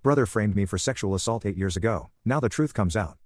Brother framed me for sexual assault 8 years ago, now the truth comes out.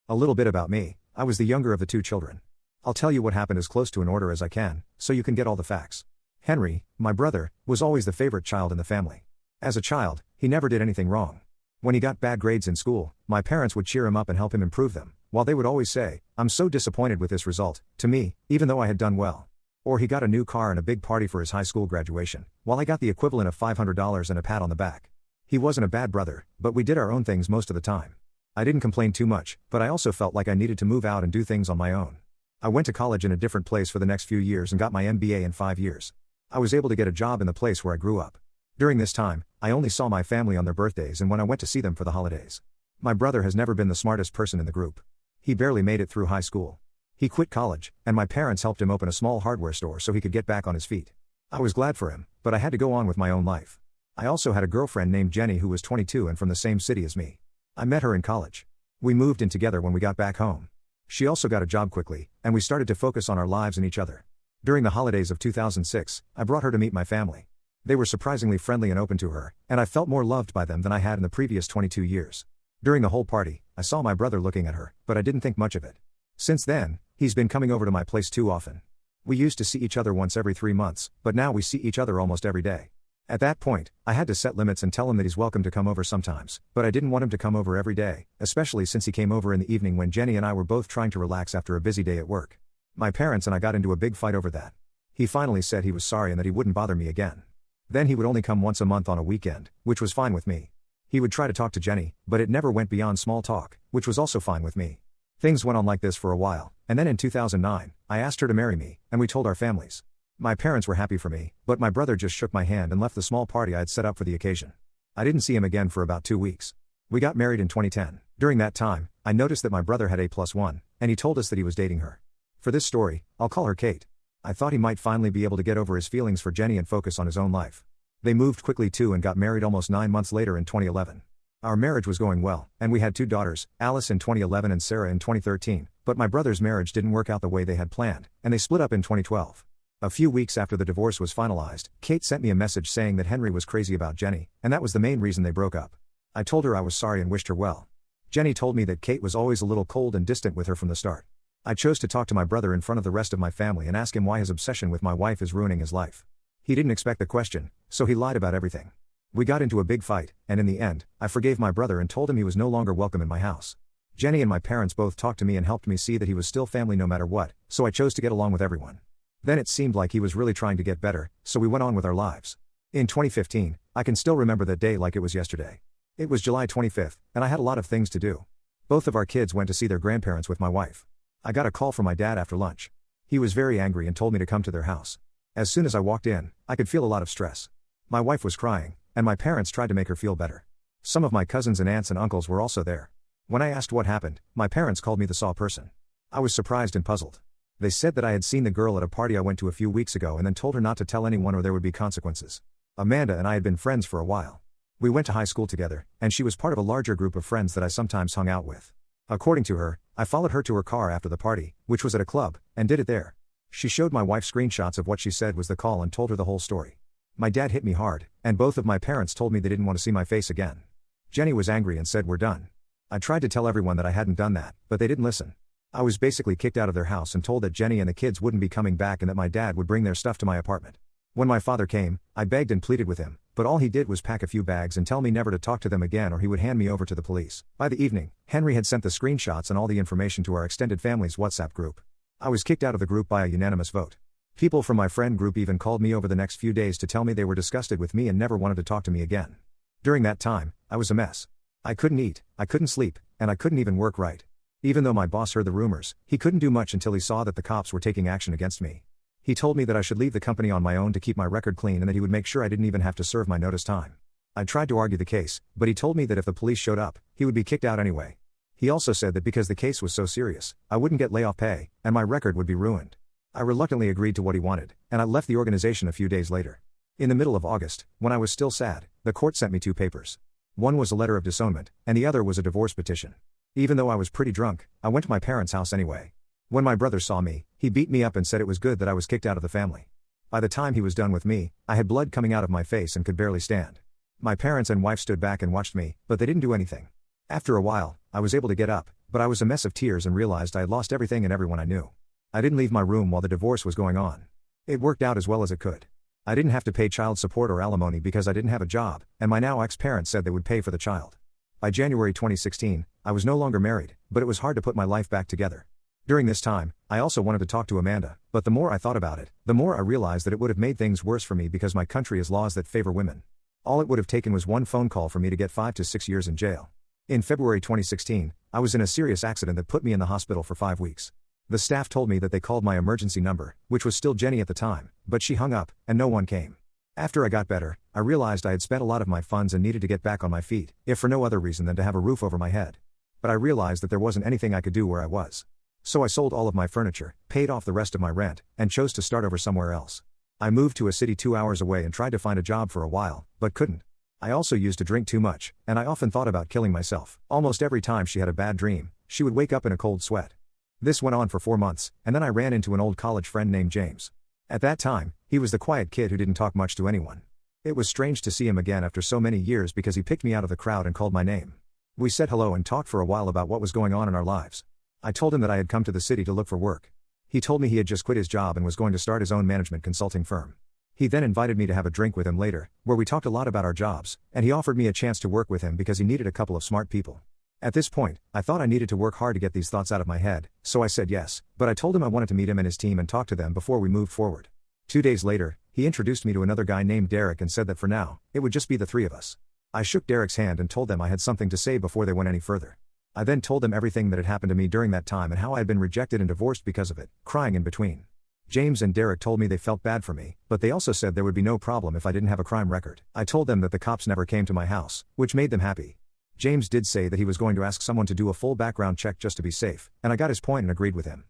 A little bit about me: I was the younger of the two children. I'll tell you what happened as close to an order as I can, so you can get all the facts. Henry, my brother, was always the favorite child in the family. As a child, he never did anything wrong. When he got bad grades in school, my parents would cheer him up and help him improve them, while they would always say, "I'm so disappointed with this result," to me, even though I had done well. Or he got a new car and a big party for his high school graduation, while I got the equivalent of $500 and a pat on the back. He wasn't a bad brother, but we did our own things most of the time. I didn't complain too much, but I also felt like I needed to move out and do things on my own. I went to college in a different place for the next few years and got my MBA in 5 years. I was able to get a job in the place where I grew up. During this time, I only saw my family on their birthdays and when I went to see them for the holidays. My brother has never been the smartest person in the group. He barely made it through high school. He quit college, and my parents helped him open a small hardware store so he could get back on his feet. I was glad for him, but I had to go on with my own life. I also had a girlfriend named Jenny who was 22 and from the same city as me. I met her in college. We moved in together when we got back home. She also got a job quickly, and we started to focus on our lives and each other. During the holidays of 2006, I brought her to meet my family. They were surprisingly friendly and open to her, and I felt more loved by them than I had in the previous 22 years. During the whole party, I saw my brother looking at her, but I didn't think much of it. Since then, he's been coming over to my place too often. We used to see each other once every 3 months, but now we see each other almost every day. At that point, I had to set limits and tell him that he's welcome to come over sometimes, but I didn't want him to come over every day, especially since he came over in the evening when Jenny and I were both trying to relax after a busy day at work. My parents and I got into a big fight over that. He finally said he was sorry and that he wouldn't bother me again. Then he would only come once a month on a weekend, which was fine with me. He would try to talk to Jenny, but it never went beyond small talk, which was also fine with me. Things went on like this for a while, and then in 2009, I asked her to marry me, and we told our families. My parents were happy for me, but my brother just shook my hand and left the small party I had set up for the occasion. I didn't see him again for about 2 weeks. We got married in 2010. During that time, I noticed that my brother had A+1, and he told us that he was dating her. For this story, I'll call her Kate. I thought he might finally be able to get over his feelings for Jenny and focus on his own life. They moved quickly too and got married almost 9 months later in 2011. Our marriage was going well, and we had 2 daughters, Alice in 2011 and Sarah in 2013, but my brother's marriage didn't work out the way they had planned, and they split up in 2012. A few weeks after the divorce was finalized, Kate sent me a message saying that Henry was crazy about Jenny, and that was the main reason they broke up. I told her I was sorry and wished her well. Jenny told me that Kate was always a little cold and distant with her from the start. I chose to talk to my brother in front of the rest of my family and ask him why his obsession with my wife is ruining his life. He didn't expect the question, so he lied about everything. We got into a big fight, and in the end, I forgave my brother and told him he was no longer welcome in my house. Jenny and my parents both talked to me and helped me see that he was still family no matter what, so I chose to get along with everyone. Then it seemed like he was really trying to get better, so we went on with our lives. In 2015, I can still remember that day like it was yesterday. It was July 25th, and I had a lot of things to do. Both of our kids went to see their grandparents with my wife. I got a call from my dad after lunch. He was very angry and told me to come to their house. As soon as I walked in, I could feel a lot of stress. My wife was crying, and my parents tried to make her feel better. Some of my cousins and aunts and uncles were also there. When I asked what happened, my parents called me the saw person. I was surprised and puzzled. They said that I had seen the girl at a party I went to a few weeks ago and then told her not to tell anyone or there would be consequences. Amanda and I had been friends for a while. We went to high school together, and she was part of a larger group of friends that I sometimes hung out with. According to her, I followed her to her car after the party, which was at a club, and did it there. She showed my wife screenshots of what she said was the call and told her the whole story. My dad hit me hard, and both of my parents told me they didn't want to see my face again. Jenny was angry and said we're done. I tried to tell everyone that I hadn't done that, but they didn't listen. I was basically kicked out of their house and told that Jenny and the kids wouldn't be coming back and that my dad would bring their stuff to my apartment. When my father came, I begged and pleaded with him, but all he did was pack a few bags and tell me never to talk to them again or he would hand me over to the police. By the evening, Henry had sent the screenshots and all the information to our extended family's WhatsApp group. I was kicked out of the group by a unanimous vote. People from my friend group even called me over the next few days to tell me they were disgusted with me and never wanted to talk to me again. During that time, I was a mess. I couldn't eat, I couldn't sleep, and I couldn't even work right. Even though my boss heard the rumors, he couldn't do much until he saw that the cops were taking action against me. He told me that I should leave the company on my own to keep my record clean and that he would make sure I didn't even have to serve my notice time. I tried to argue the case, but he told me that if the police showed up, he would be kicked out anyway. He also said that because the case was so serious, I wouldn't get layoff pay, and my record would be ruined. I reluctantly agreed to what he wanted, and I left the organization a few days later. In the middle of August, when I was still sad, the court sent me 2 papers. One was a letter of disownment, and the other was a divorce petition. Even though I was pretty drunk, I went to my parents' house anyway. When my brother saw me, he beat me up and said it was good that I was kicked out of the family. By the time he was done with me, I had blood coming out of my face and could barely stand. My parents and wife stood back and watched me, but they didn't do anything. After a while, I was able to get up, but I was a mess of tears and realized I had lost everything and everyone I knew. I didn't leave my room while the divorce was going on. It worked out as well as it could. I didn't have to pay child support or alimony because I didn't have a job, and my now ex-parents said they would pay for the child. By January 2016, I was no longer married, but it was hard to put my life back together. During this time, I also wanted to talk to Amanda, but the more I thought about it, the more I realized that it would have made things worse for me because my country has laws that favor women. All it would have taken was one phone call for me to get 5 to 6 years in jail. In February 2016, I was in a serious accident that put me in the hospital for 5 weeks. The staff told me that they called my emergency number, which was still Jenny at the time, but she hung up, and no one came. After I got better, I realized I had spent a lot of my funds and needed to get back on my feet, if for no other reason than to have a roof over my head. But I realized that there wasn't anything I could do where I was. So I sold all of my furniture, paid off the rest of my rent, and chose to start over somewhere else. I moved to a city 2 hours away and tried to find a job for a while, but couldn't. I also used to drink too much, and I often thought about killing myself. Almost every time she had a bad dream, she would wake up in a cold sweat. This went on for 4 months, and then I ran into an old college friend named James. At that time, he was the quiet kid who didn't talk much to anyone. It was strange to see him again after so many years because he picked me out of the crowd and called my name. We said hello and talked for a while about what was going on in our lives. I told him that I had come to the city to look for work. He told me he had just quit his job and was going to start his own management consulting firm. He then invited me to have a drink with him later, where we talked a lot about our jobs, and he offered me a chance to work with him because he needed a couple of smart people. At this point, I thought I needed to work hard to get these thoughts out of my head, so I said yes, but I told him I wanted to meet him and his team and talk to them before we moved forward. 2 days later, he introduced me to another guy named Derek and said that for now, it would just be the three of us. I shook Derek's hand and told them I had something to say before they went any further. I then told them everything that had happened to me during that time and how I had been rejected and divorced because of it, crying in between. James and Derek told me they felt bad for me, but they also said there would be no problem if I didn't have a crime record. I told them that the cops never came to my house, which made them happy. James did say that he was going to ask someone to do a full background check just to be safe, and I got his point and agreed with him.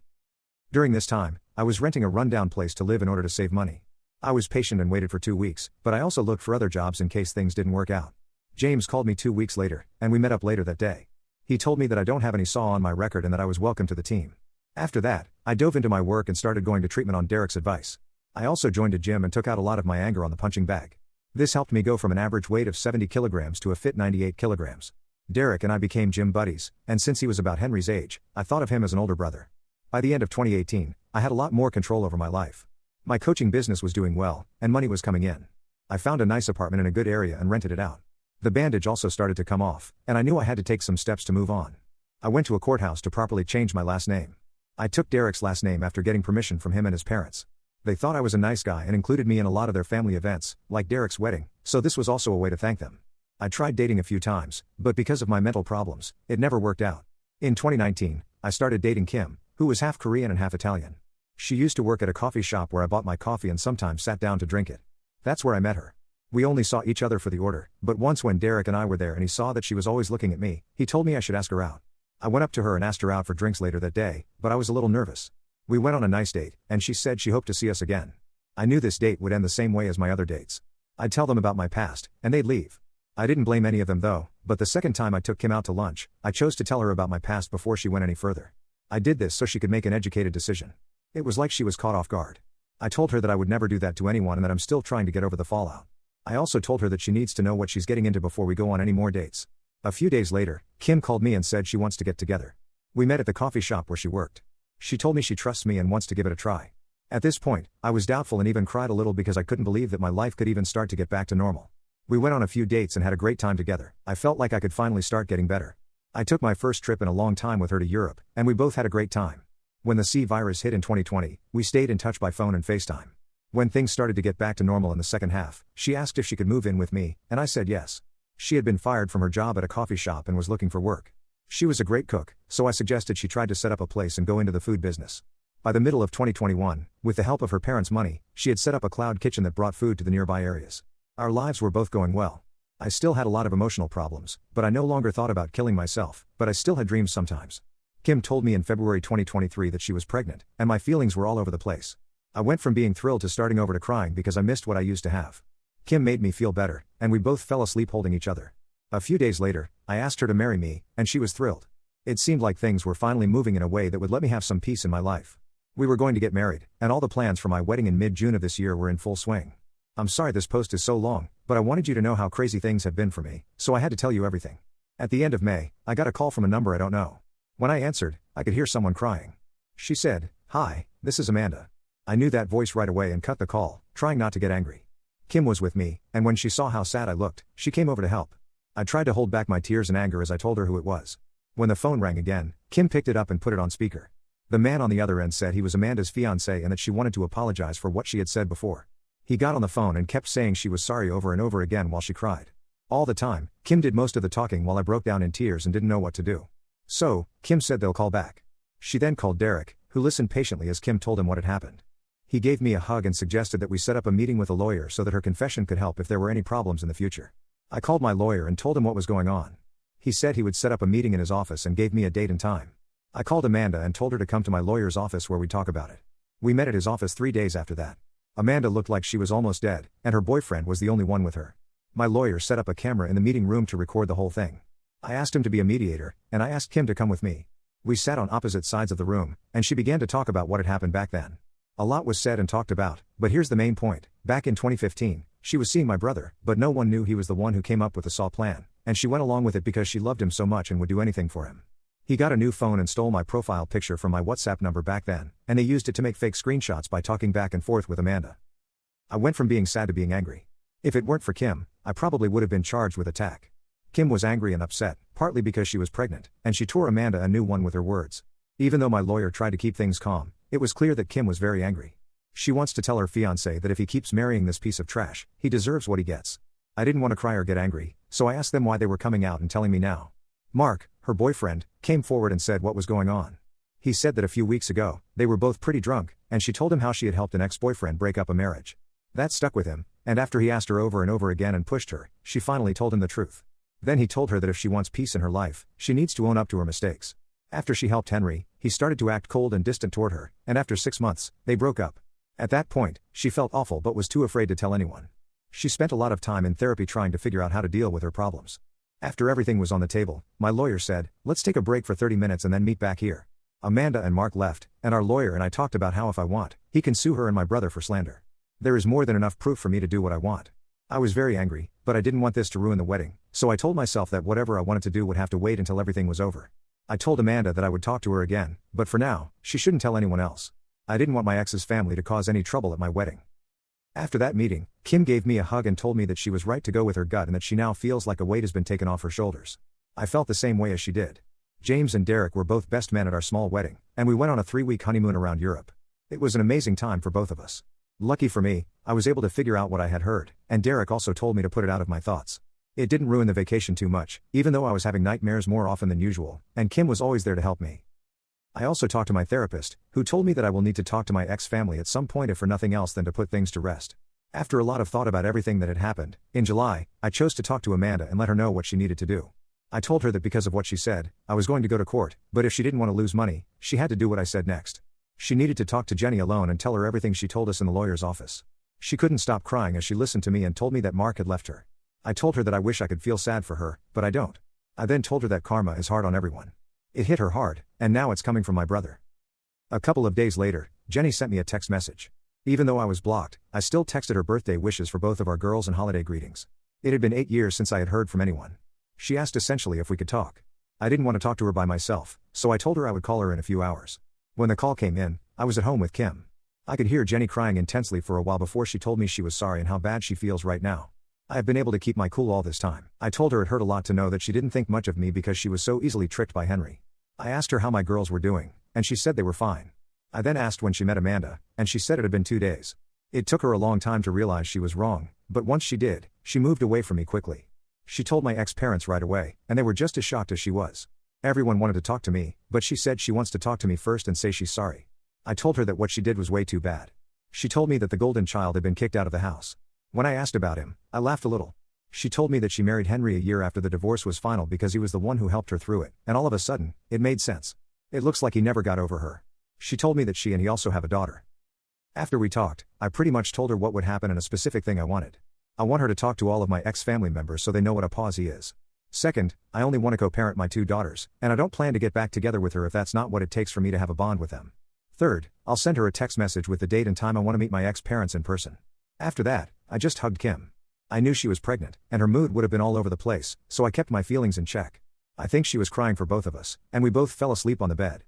During this time, I was renting a rundown place to live in order to save money. I was patient and waited for 2 weeks, but I also looked for other jobs in case things didn't work out. James called me 2 weeks later, and we met up later that day. He told me that I don't have any SAW on my record and that I was welcome to the team. After that, I dove into my work and started going to treatment on Derek's advice. I also joined a gym and took out a lot of my anger on the punching bag. This helped me go from an average weight of 70 kilograms to a fit 98 kilograms. Derek and I became gym buddies, and since he was about Henry's age, I thought of him as an older brother. By the end of 2018, I had a lot more control over my life. My coaching business was doing well, and money was coming in. I found a nice apartment in a good area and rented it out. The bandage also started to come off, and I knew I had to take some steps to move on. I went to a courthouse to properly change my last name. I took Derek's last name after getting permission from him and his parents. They thought I was a nice guy and included me in a lot of their family events, like Derek's wedding, so this was also a way to thank them. I tried dating a few times, but because of my mental problems, it never worked out. In 2019, I started dating Kim, who was half Korean and half Italian. She used to work at a coffee shop where I bought my coffee and sometimes sat down to drink it. That's where I met her. We only saw each other for the order, but once when Derek and I were there and he saw that she was always looking at me, he told me I should ask her out. I went up to her and asked her out for drinks later that day, but I was a little nervous. We went on a nice date, and she said she hoped to see us again. I knew this date would end the same way as my other dates. I'd tell them about my past, and they'd leave. I didn't blame any of them though, but the second time I took Kim out to lunch, I chose to tell her about my past before she went any further. I did this so she could make an educated decision. It was like she was caught off guard. I told her that I would never do that to anyone and that I'm still trying to get over the fallout. I also told her that she needs to know what she's getting into before we go on any more dates. A few days later, Kim called me and said she wants to get together. We met at the coffee shop where she worked. She told me she trusts me and wants to give it a try. At this point, I was doubtful and even cried a little because I couldn't believe that my life could even start to get back to normal. We went on a few dates and had a great time together. I felt like I could finally start getting better. I took my first trip in a long time with her to Europe, and we both had a great time. When the C virus hit in 2020, we stayed in touch by phone and FaceTime. When things started to get back to normal in the second half, she asked if she could move in with me, and I said yes. She had been fired from her job at a coffee shop and was looking for work. She was a great cook, so I suggested she tried to set up a place and go into the food business. By the middle of 2021, with the help of her parents' money, she had set up a cloud kitchen that brought food to the nearby areas. Our lives were both going well. I still had a lot of emotional problems, but I no longer thought about killing myself, but I still had dreams sometimes. Kim told me in February 2023 that she was pregnant, and my feelings were all over the place. I went from being thrilled to starting over to crying because I missed what I used to have. Kim made me feel better, and we both fell asleep holding each other. A few days later, I asked her to marry me, and she was thrilled. It seemed like things were finally moving in a way that would let me have some peace in my life. We were going to get married, and all the plans for my wedding in mid-June of this year were in full swing. I'm sorry this post is so long, but I wanted you to know how crazy things have been for me, so I had to tell you everything. At the end of May, I got a call from a number I don't know. When I answered, I could hear someone crying. She said, "Hi, this is Amanda." I knew that voice right away and cut the call, trying not to get angry. Kim was with me, and when she saw how sad I looked, she came over to help. I tried to hold back my tears and anger as I told her who it was. When the phone rang again, Kim picked it up and put it on speaker. The man on the other end said he was Amanda's fiancé and that she wanted to apologize for what she had said before. He got on the phone and kept saying she was sorry over and over again while she cried. All the time, Kim did most of the talking while I broke down in tears and didn't know what to do. So, Kim said they'll call back. She then called Derek, who listened patiently as Kim told him what had happened. He gave me a hug and suggested that we set up a meeting with a lawyer so that her confession could help if there were any problems in the future. I called my lawyer and told him what was going on. He said he would set up a meeting in his office and gave me a date and time. I called Amanda and told her to come to my lawyer's office where we'd talk about it. We met at his office 3 days after that. Amanda looked like she was almost dead, and her boyfriend was the only one with her. My lawyer set up a camera in the meeting room to record the whole thing. I asked him to be a mediator, and I asked Kim to come with me. We sat on opposite sides of the room, and she began to talk about what had happened back then. A lot was said and talked about, but here's the main point. Back in 2015, she was seeing my brother, but no one knew he was the one who came up with the SAW plan, and she went along with it because she loved him so much and would do anything for him. He got a new phone and stole my profile picture from my WhatsApp number back then, and they used it to make fake screenshots by talking back and forth with Amanda. I went from being sad to being angry. If it weren't for Kim, I probably would have been charged with attack. Kim was angry and upset, partly because she was pregnant, and she tore Amanda a new one with her words. Even though my lawyer tried to keep things calm, it was clear that Kim was very angry. She wants to tell her fiancé that if he keeps marrying this piece of trash, he deserves what he gets. I didn't want to cry or get angry, so I asked them why they were coming out and telling me now. Mark, her boyfriend, came forward and said what was going on. He said that a few weeks ago, they were both pretty drunk, and she told him how she had helped an ex-boyfriend break up a marriage. That stuck with him, and after he asked her over and over again and pushed her, she finally told him the truth. Then he told her that if she wants peace in her life, she needs to own up to her mistakes. After she helped Henry, he started to act cold and distant toward her, and after 6 months, they broke up. At that point, she felt awful but was too afraid to tell anyone. She spent a lot of time in therapy trying to figure out how to deal with her problems. After everything was on the table, my lawyer said, "Let's take a break for 30 minutes and then meet back here." Amanda and Mark left, and our lawyer and I talked about how if I want, he can sue her and my brother for slander. There is more than enough proof for me to do what I want. I was very angry, but I didn't want this to ruin the wedding, so I told myself that whatever I wanted to do would have to wait until everything was over. I told Amanda that I would talk to her again, but for now, she shouldn't tell anyone else. I didn't want my ex's family to cause any trouble at my wedding. After that meeting, Kim gave me a hug and told me that she was right to go with her gut and that she now feels like a weight has been taken off her shoulders. I felt the same way as she did. James and Derek were both best men at our small wedding, and we went on a 3-week honeymoon around Europe. It was an amazing time for both of us. Lucky for me, I was able to figure out what I had heard, and Derek also told me to put it out of my thoughts. It didn't ruin the vacation too much, even though I was having nightmares more often than usual, and Kim was always there to help me. I also talked to my therapist, who told me that I will need to talk to my ex-family at some point if for nothing else than to put things to rest. After a lot of thought about everything that had happened, in July, I chose to talk to Amanda and let her know what she needed to do. I told her that because of what she said, I was going to go to court, but if she didn't want to lose money, she had to do what I said next. She needed to talk to Jenny alone and tell her everything she told us in the lawyer's office. She couldn't stop crying as she listened to me and told me that Mark had left her. I told her that I wish I could feel sad for her, but I don't. I then told her that karma is hard on everyone. It hit her hard, and now it's coming from my brother. A couple of days later, Jenny sent me a text message. Even though I was blocked, I still texted her birthday wishes for both of our girls and holiday greetings. It had been 8 years since I had heard from anyone. She asked essentially if we could talk. I didn't want to talk to her by myself, so I told her I would call her in a few hours. When the call came in, I was at home with Kim. I could hear Jenny crying intensely for a while before she told me she was sorry and how bad she feels right now. I have been able to keep my cool all this time. I told her it hurt a lot to know that she didn't think much of me because she was so easily tricked by Henry. I asked her how my girls were doing, and she said they were fine. I then asked when she met Amanda, and she said it had been 2 days. It took her a long time to realize she was wrong, but once she did, she moved away from me quickly. She told my ex-parents right away, and they were just as shocked as she was. Everyone wanted to talk to me, but she said she wants to talk to me first and say she's sorry. I told her that what she did was way too bad. She told me that the golden child had been kicked out of the house. When I asked about him, I laughed a little. She told me that she married Henry a year after the divorce was final because he was the one who helped her through it, and all of a sudden, it made sense. It looks like he never got over her. She told me that she and he also have a daughter. After we talked, I pretty much told her what would happen and a specific thing I wanted. I want her to talk to all of my ex-family members so they know what a pausey is. Second, I only want to co-parent my 2 daughters, and I don't plan to get back together with her if that's not what it takes for me to have a bond with them. Third, I'll send her a text message with the date and time I want to meet my ex-parents in person. After that, I just hugged Kim. I knew she was pregnant, and her mood would have been all over the place, so I kept my feelings in check. I think she was crying for both of us, and we both fell asleep on the bed.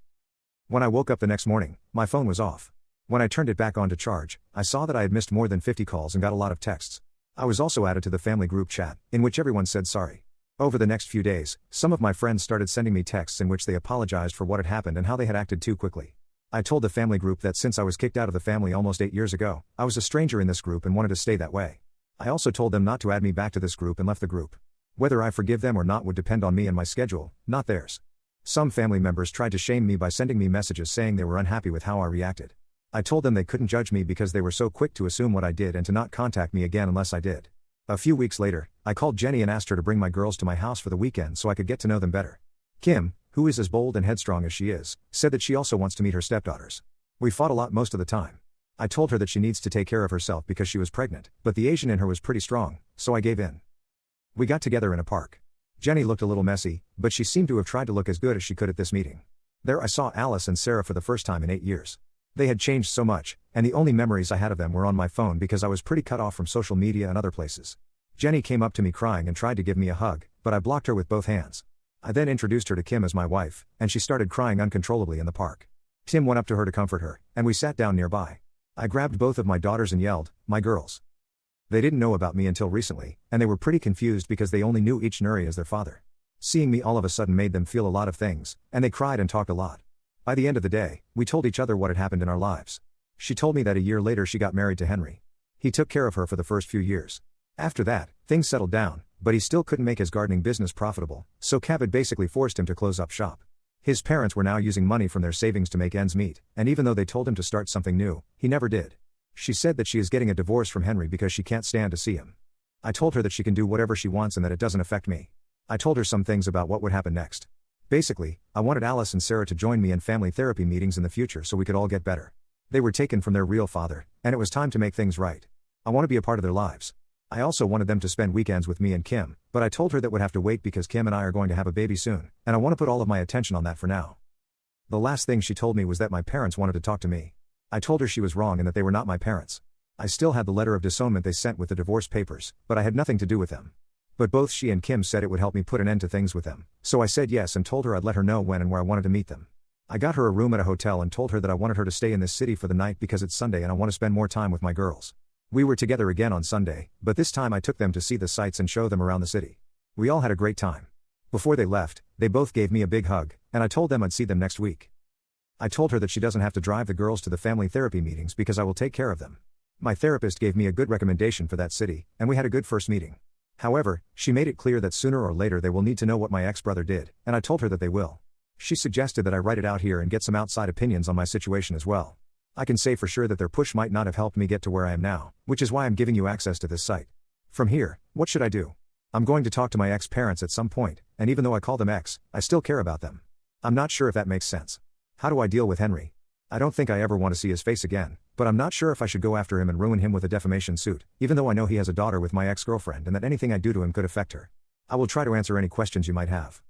When I woke up the next morning, my phone was off. When I turned it back on to charge, I saw that I had missed more than 50 calls and got a lot of texts. I was also added to the family group chat, in which everyone said sorry. Over the next few days, some of my friends started sending me texts in which they apologized for what had happened and how they had acted too quickly. I told the family group that since I was kicked out of the family almost 8 years ago, I was a stranger in this group and wanted to stay that way. I also told them not to add me back to this group and left the group. Whether I forgive them or not would depend on me and my schedule, not theirs. Some family members tried to shame me by sending me messages saying they were unhappy with how I reacted. I told them they couldn't judge me because they were so quick to assume what I did and to not contact me again unless I did. A few weeks later, I called Jenny and asked her to bring my girls to my house for the weekend so I could get to know them better. Kim, who is as bold and headstrong as she is, said that she also wants to meet her stepdaughters. We fought a lot most of the time. I told her that she needs to take care of herself because she was pregnant, but the Asian in her was pretty strong, so I gave in. We got together in a park. Jenny looked a little messy, but she seemed to have tried to look as good as she could at this meeting. There I saw Alice and Sarah for the first time in 8 years. They had changed so much, and the only memories I had of them were on my phone because I was pretty cut off from social media and other places. Jenny came up to me crying and tried to give me a hug, but I blocked her with both hands. I then introduced her to Kim as my wife, and she started crying uncontrollably in the park. Tim went up to her to comfort her, and we sat down nearby. I grabbed both of my daughters and yelled, "My girls." They didn't know about me until recently, and they were pretty confused because they only knew each Nuri as their father. Seeing me all of a sudden made them feel a lot of things, and they cried and talked a lot. By the end of the day, we told each other what had happened in our lives. She told me that a year later she got married to Henry. He took care of her for the first few years. After that, things settled down, but he still couldn't make his gardening business profitable, so Cavid basically forced him to close up shop. His parents were now using money from their savings to make ends meet, and even though they told him to start something new, he never did. She said that she is getting a divorce from Henry because she can't stand to see him. I told her that she can do whatever she wants and that it doesn't affect me. I told her some things about what would happen next. Basically, I wanted Alice and Sarah to join me in family therapy meetings in the future so we could all get better. They were taken from their real father, and it was time to make things right. I want to be a part of their lives. I also wanted them to spend weekends with me and Kim, but I told her that would have to wait because Kim and I are going to have a baby soon, and I want to put all of my attention on that for now. The last thing she told me was that my parents wanted to talk to me. I told her she was wrong and that they were not my parents. I still had the letter of disownment they sent with the divorce papers, but I had nothing to do with them. But both she and Kim said it would help me put an end to things with them, so I said yes and told her I'd let her know when and where I wanted to meet them. I got her a room at a hotel and told her that I wanted her to stay in this city for the night because it's Sunday and I want to spend more time with my girls. We were together again on Sunday, but this time I took them to see the sights and show them around the city. We all had a great time. Before they left, they both gave me a big hug, and I told them I'd see them next week. I told her that she doesn't have to drive the girls to the family therapy meetings because I will take care of them. My therapist gave me a good recommendation for that city, and we had a good first meeting. However, she made it clear that sooner or later they will need to know what my ex-brother did, and I told her that they will. She suggested that I write it out here and get some outside opinions on my situation as well. I can say for sure that their push might not have helped me get to where I am now, which is why I'm giving you access to this site. From here, what should I do? I'm going to talk to my ex-parents at some point, and even though I call them ex, I still care about them. I'm not sure if that makes sense. How do I deal with Henry? I don't think I ever want to see his face again, but I'm not sure if I should go after him and ruin him with a defamation suit, even though I know he has a daughter with my ex-girlfriend and that anything I do to him could affect her. I will try to answer any questions you might have.